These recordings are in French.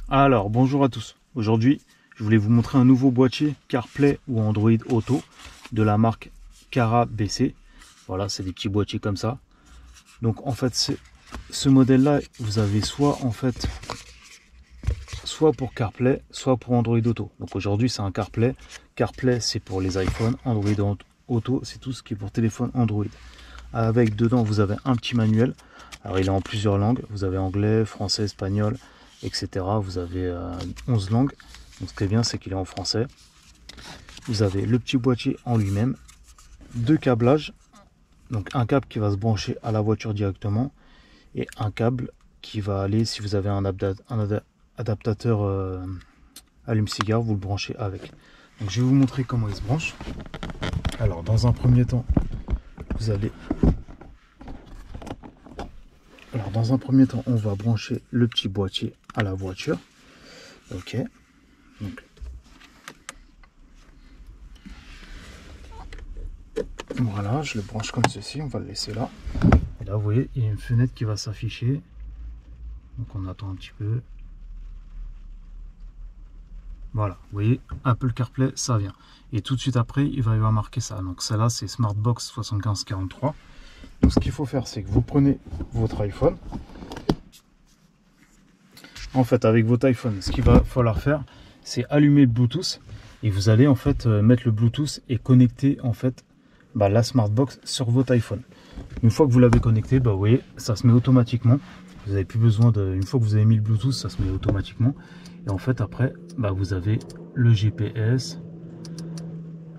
Alors, bonjour à tous. Aujourd'hui, je voulais vous montrer un nouveau boîtier CarPlay ou Android Auto de la marque Cara BC. Voilà, c'est des petits boîtiers comme ça. Donc en fait, ce modèle-là, vous avez soit pour CarPlay, soit pour Android Auto. Donc aujourd'hui, c'est un CarPlay. CarPlay, c'est pour les iPhones. Android Auto, c'est tout ce qui est pour téléphone Android. Avec dedans, vous avez un petit manuel. Alors il est en plusieurs langues. Vous avez anglais, français, espagnol, etc. Vous avez 11 langues. Donc ce qui est bien, c'est qu'il est en français. Vous avez le petit boîtier en lui-même, deux câblages. Donc un câble qui va se brancher à la voiture directement et un câble qui va aller, si vous avez un adaptateur allume-cigare, vous le branchez avec. Donc je vais vous montrer comment il se branche. Alors dans un premier temps, on va brancher le petit boîtier à la voiture. Ok. Donc, voilà, je le branche comme ceci. On va le laisser là. Et là, vous voyez, il y a une fenêtre qui va s'afficher. Donc on attend un petit peu. Voilà, vous voyez, Apple CarPlay, ça vient. Et tout de suite après, il va y avoir marqué ça. Donc celle-là, c'est Smartbox 7543. Donc ce qu'il faut faire, c'est que vous prenez votre iPhone. En fait, avec votre iPhone, ce qu'il va falloir faire, c'est allumer le Bluetooth. Et vous allez en fait mettre le Bluetooth et connecter en fait la Smartbox sur votre iPhone. Une fois que vous l'avez connecté, vous voyez, ça se met automatiquement. Vous n'avez plus besoin de... Une fois que vous avez mis le Bluetooth, ça se met automatiquement. Et en fait, après, vous avez le GPS.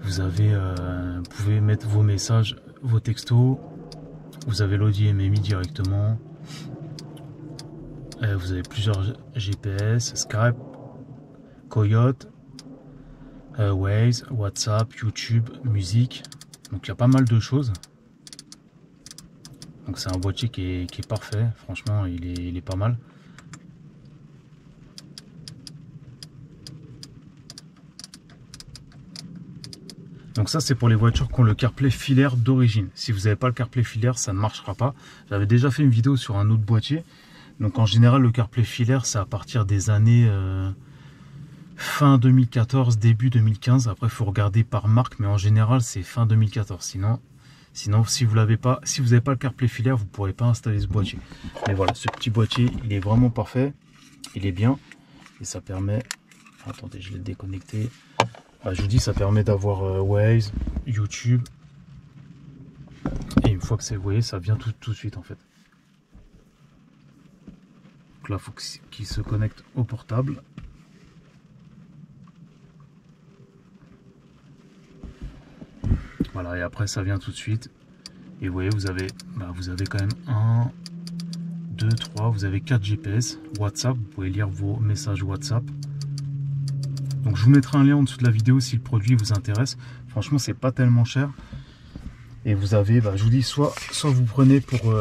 Vous avez... vous pouvez mettre vos messages, vos textos. Vous avez l'Audi MMI directement. Vous avez plusieurs GPS, Skype, Coyote, Waze, WhatsApp, YouTube, musique. Donc il y a pas mal de choses. Donc c'est un boîtier qui est parfait. Franchement, il est pas mal. Donc ça, c'est pour les voitures qui ont le CarPlay filaire d'origine. Si vous n'avez pas le CarPlay filaire, ça ne marchera pas. J'avais déjà fait une vidéo sur un autre boîtier. Donc en général, le CarPlay filaire, c'est à partir des années fin 2014, début 2015. Après, il faut regarder par marque, mais en général, c'est fin 2014. Sinon, si vous n'avez pas le CarPlay filaire, vous ne pourrez pas installer ce boîtier. Mais voilà, ce petit boîtier, il est vraiment parfait. Il est bien. Et ça permet... Attendez, je l'ai déconnecté. Je vous dis, ça permet d'avoir Waze, YouTube. Et une fois que c'est, vous voyez, ça vient tout de suite en fait. Donc là, il faut qu'il se connecte au portable. Voilà, et après ça vient tout de suite. Et vous voyez, vous avez quand même 1, 2, 3, vous avez 4 GPS, WhatsApp, vous pouvez lire vos messages WhatsApp. Donc je vous mettrai un lien en dessous de la vidéo si le produit vous intéresse. Franchement, c'est pas tellement cher. Et vous avez, je vous dis, soit vous prenez pour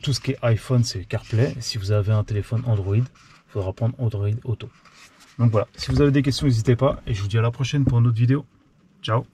tout ce qui est iPhone, c'est CarPlay. Si vous avez un téléphone Android, il faudra prendre Android Auto. Donc voilà, si vous avez des questions, n'hésitez pas. Et je vous dis à la prochaine pour une autre vidéo. Ciao!